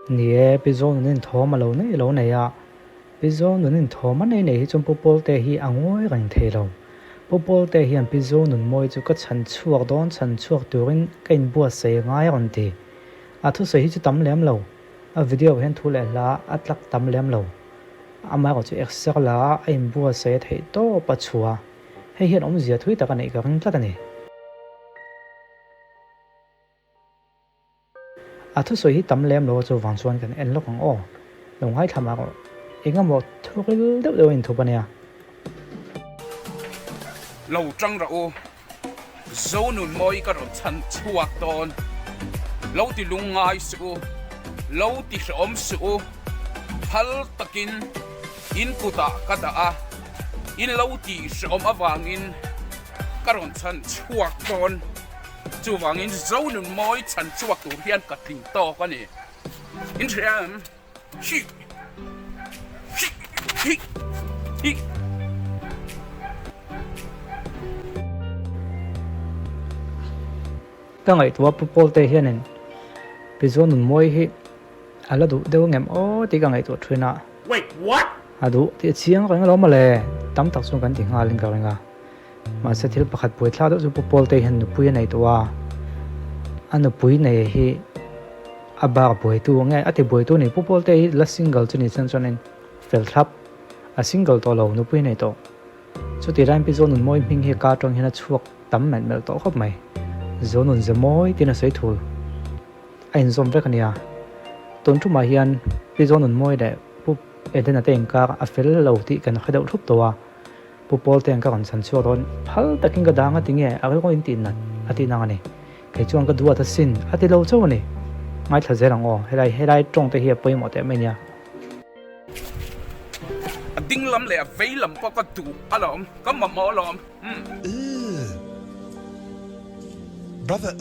nè bây giờ nên thò mà lâu này à bây giờ nên thò mà này trong Pawltean hi angoi rành thế lâu Pawltean hi bây giờ nên moi chú có chhanchhuak turin cái bùa say ngay còn thế thu say hi chú tắm lem lâu video hen thu lại là lắc tắm lem lâu mà có chú extra là anh bùa say thấy to bắt chua hay hiện ông gì thui ta cái này cái răng ta này thu say hi tắm lem lâu chú vàng xuân cái anh lúc hàng ô đồng hai tham áo 이거 뭐 툭을 떼어 있는 도반이야. lâu trăng rồi dấu nụn môi cái rồi chăn chuột ton lâu thì lung ngay sưu lâu thì sớm sưu hal takin in kuta kada in lâu thì sớm avang in cái rồi chăn chuột ton chú vang in dấu nụn môi chăn chuột tụ hiền cả tình to cái này in xem hi hi hi cái ngày tua Pawltean hiền nên bây giờ nụn môi hi ala đủ đều ngem ô thì cái ngày tua chuyên à wait what đủ thì chiang cái đó mà lệ tắm tắc xuống cái tiếng hà lên cái nga mà sẽ thiếu bạc bùi thao đó giúp Pawltean hiền nụ bùi này tua anh nụ bùi này hi ba bùi tu nghe thì bùi tu này Pawltean là single cho nên cho nên fail thấp single to lâu nụ bùi này to cho thì ra bây giờ nụn môi mình hi cá trong hiền chuộc tắm mệt mệt to khóc mày giờ nôn giờ môi thì nó sẽ thua anh zoom về cái này tuần trước mà hiền bây giờ nôn môi để bút ở đây là tiền cả phải lâu thì cần phải đầu thúcตัวPawltean cái còn sản xuất rồi hal ta kinh cái đang cái tiếng nghe cái có internet tiếng nào này cái chuyện cái đua thật xin tiếng lâu chỗ này ngay thật dễ lòng hay là trong cái hiệp bây một cái mấy nha tiếng lắm lẹ vấy lắm có tụ lắm có mà mỏ lắm Brother,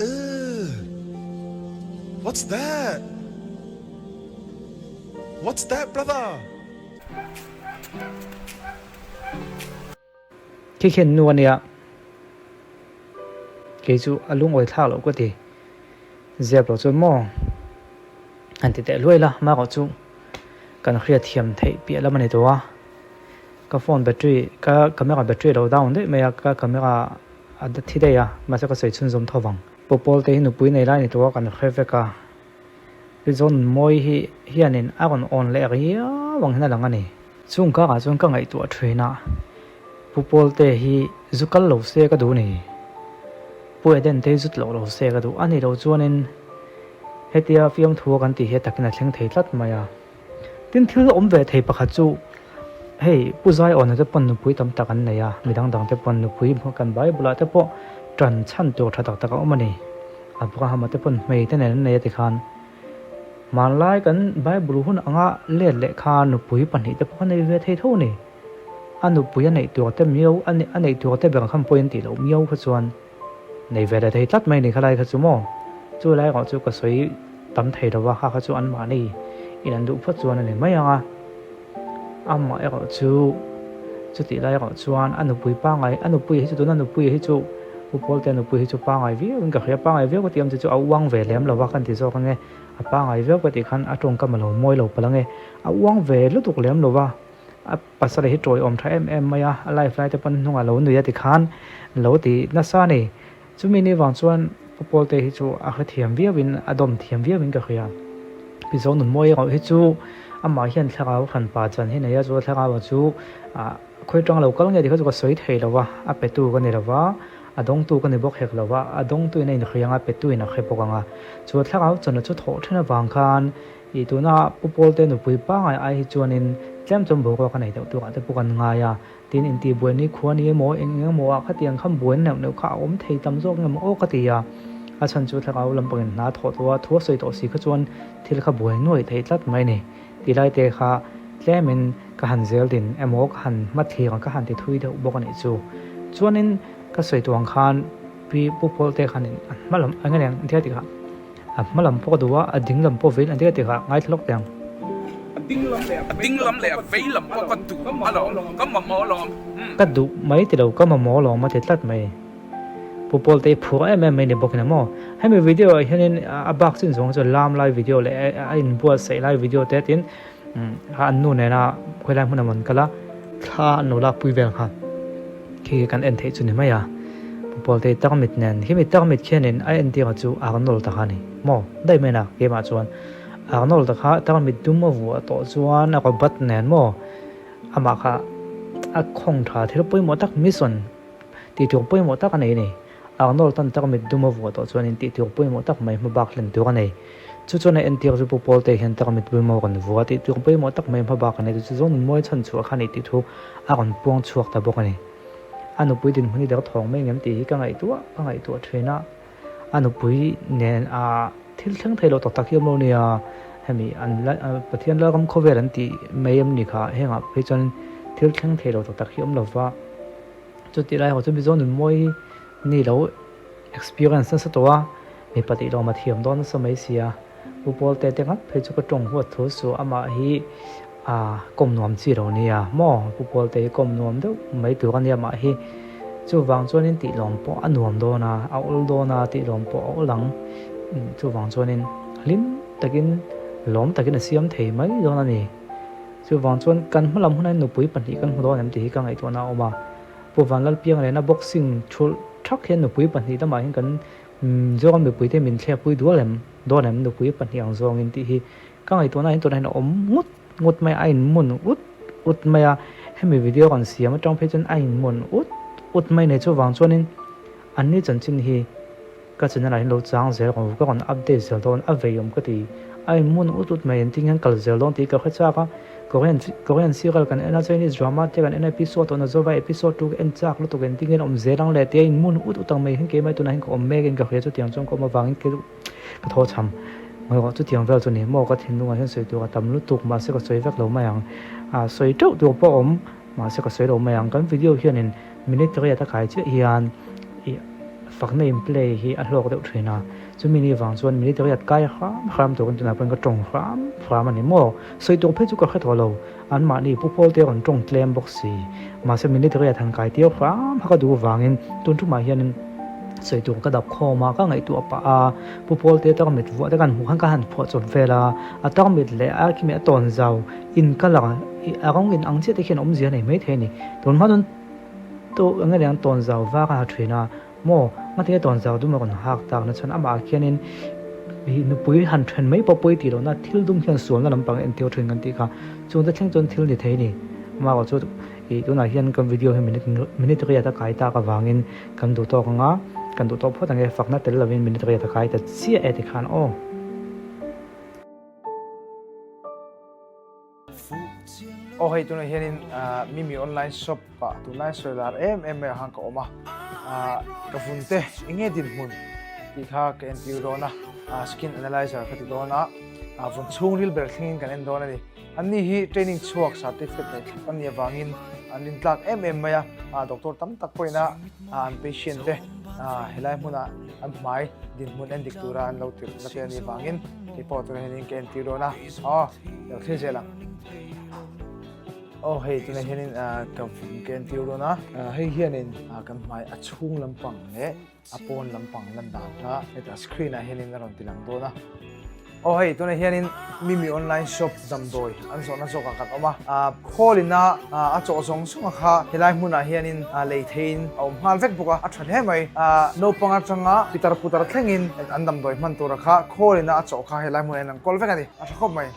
what's that? What's that, brother? cái khen nuôi này cái chú alung ngồi thao lẩu cái gì dẹp lẩu cho mò anh thì để lui là mà có chú cần khía thiểm thấy bịa là mà này đó cái phone battery cái camera battery đầu down đấy mà cái camera thì đây mà sẽ có sự chuyên dụng thâu vàng Pawltean nụ bùi này là này đó cần khơi về cả bây giờ môi hi anh nên còn on lại cái vàng thế nào là này chung cái ngày tuổi train Pawltean hi giúp cái lẩu xe cái đồ này bùi đến đây giúp lẩu xe cái đồ anh này đâu cho nên hết tia phim thua cái thì hết tất cả những thấy rất mà tin thiếu ôm về thấy bạc chú hey bù giải on cái phần nụ bùi tầm tắc anh này mình đang cái phần nụ bùi một cái bài bù lại cái bộ trần chănตัวทัดตะก็มันนี่พวกเขามาเตปนไม่แต่เนี่ยติขันมาไล่กันใบบรูหุ่นอ่างเล่เล่ขานุปุยปันนี่แต่พวกเขาในเวทีเท่านี่อันนุปุยอันไหนตัวเต็มเมียวอันไหนตัวเต็มแบบคำพูดตีเราเมียวขจวนในเวทีตัดไม่ในขลายขจวนมั่วจู่ไล่ก็จู่ก็สวยตั้มไทยเราว่าข้าขจวนอันมานี่อีนั่นดูขจวนนี่ไม่ยังมาก็จู่ตีไล่ก็จวนอันนุปุยป้าไงอันนุปุยให้จู่นั่นนุปุยให้จู่Pawltean nụ bùi hi chu pa ngai viu in ka khia pa ngai viu ko tiam chu awang ve lem lo wa kan ti zo kan nge pa ngai viu ko ti khan atong ka malo moi lo pala nge awang ve lu tuk lem lo wa pasal hi troi om tha maya life flight te pan nunga lo nu ya ti khan lo ti na sa ni chu mi ni wang chuan Pawltean hi chu a kha thiam viu in adom thiam viu in ka khia pi zo nu moi hi chu ama hian thlaka khan pa chan hi nei a chu thlaka wa chu khoi tang lo kal nge ti kha chu ka soi thei lo wa a pe tu ka ni lo wa adong tu kan ni bok hek lawa adong tu nei khrianga pe tu ina khepokanga chu thlakau chona chu tho thena wang khan I tu na Pawltean nu pui pa ngai ai chuanin tlem chom bo ko kanai tu ka te pukan nga ya tin in ti buai ni khuani mo eng mo a khatiang kham buan neu kha om thei tam jok ngam o ka ti ya a chan chu thlakau lampangin na tho thu soi to si kha chuan thil kha buai noi thei tlat mai ni ti lai te kha tlemin ka han zel din emo ka han ma thi ka han ti thui de bok ani chu chuanin ka soi tuang khan pi Pawltean khan in malam angang thia ti kha malam po duwa ading lam po veil antia ti kha ngai thlok tang tiếng lắm lẹ vấy lắm có con tụ có mà lom có mà mỏ lom ka du mai ti lo ka ma mo lo ma the tlat mai pupol te phu mai ne bokina mo hai me video hianin a box in zong cho lam live video le a in bua sei live video te tin ha an nu ne na khoilai hmun amon kala kha no la pui vel kha khi kan en thei chu ni mai ya pupol te takmit nen hi mi takmit khianin a en ti chu arnol ta khani mo dai me na ke ma chuan arnol ta kha takmit dum mo wa to chuan a ko bat nen mo ama kha a khong tha thil pui mo tak mission ti tu pui mo tak anei ni arnol tan takmit dum mo wa to chuan in ti tu pui mo tak mai ma bak len tu anei chu chu na en ti chu pupol te hian takmit pui mo kan wa ti tu pui mo tak mai ma bak anei chu zon moi chan chu khani ti thu a kon puang chuak ta bok ani anu pui din huni der thong mai ngam ti ka ngai tu thena anu pui nen a thil thlang thailo to takiam lo nia hemi an pathian la kam khover an ti mayam ni kha henga pechon thil thlang thailo to takiam lo wa chu ti lai ho chu bi zon moi ni lo experience sa to wa mi pati lo ma thiam don sa mai sia upol te te ngat phechu ka tong hu thu su ama hi kom nuam chi ro nia mo upol te kom nuam do mai tu kan ya ma hi chu wang chuan in ti lom po anuam do na aul do na ti lom po lang chu wang chuan in lim takin lom takin siam thei mai do na ni chu wang chuan kan hmalam hunai nu pui pani kan hdo nam ti ka ngai to na oma pu wan lal piang le na boxing thul thak hen nu pui pani ta ma hin kan zong nu pui te min thia pui do lem nu pui pani ang zong in ti hi ka ngai to na hin to na om ngut mai ain mun ut mai a hemi video kan siam atang phe chun ain mun ut mai ne chu wang chuan in an ni chan chin hi ka chana lai lo chang zel ko ka kon update zel don aveyom ka ti ain mun ut mai en ting han kal zel don ti ka khacha ka korean serial kan ena chinese drama te kan ena episode on zo vai episode 2 en chak lo to gen ting en om zelang le te in mun utang mai hin ke mai tu na hin ko om me gen ka khre chu tiang chong ko ma wang ke ka tho cham moi ko chu tiang vel chu ni mo ka thin lunga hen soi tu ka tam lu tuk ma se ka soi vek lo ma yang soi tu tu po om ma se ka soi lo ma yang kan video hian in minute ria ta kai che hian fak na in play hi a hlok deuh thina chu mini wang chuan minute ria kai kham to kan tuna pen ka tong kham ani mo soi tu phe chu ka kha tholo an ma ni pu pol te on tong claim box si ma se minute ria thang kai tio kham ha ka du wangin tun tu ma hian in soi tu ka dap kho ma ka ngai tu apa a pu pol te ta mit wa ta kan hu han ka han pho chon vela a ta mit le a ki me ton zau in kala a rong in ang che te khen om zia nei mai the ni ton ma don to anga yang ton zau wa ka thina mo ma te ton zau du ma kon hak tak na chan ama khianin bi nu pui han thlen mai po poi ti lo na thil dum khian sual na lampang en teo thrin kan ti kha chung ta theng chon thil ni thei ni ma ko chu i tu na hian kan video he minute ria ta kai ta ka wangin kan du to nga kan du to pho tang e fakna tel lovin minute ria ta kai ta chi e ti khan o hei tu na hianin mimi online shop pa tu lai solar em hang ka oma ka funte inge din mun ti kha ka en tiu dona skin analyzer ka ti dona fun chung ril ber thing kan en dona ni anni hi training chuak certificate nei kan ni wangin anin tlak maya doctor tam tak poina an patient te helai muna an mai din mun en diktura an lo tir la ni wangin report na hianin ka en tiu dona lo the je lang hei tu na hianin kan tiu dona hei hianin kan mai achung lampang le apon lampang lan dan na eta screen a hianin ron tilang dona hei tu na hianin mimi online shop damdoi an so na so ka kat oma kholina a cho song sunga kha helai hmuna hianin leithein hmal vek buka a than he mai no panga changa pitar putar thlengin an damdoi man tur kha kholina a cho kha helai hmuna an kol vek ani a khop mai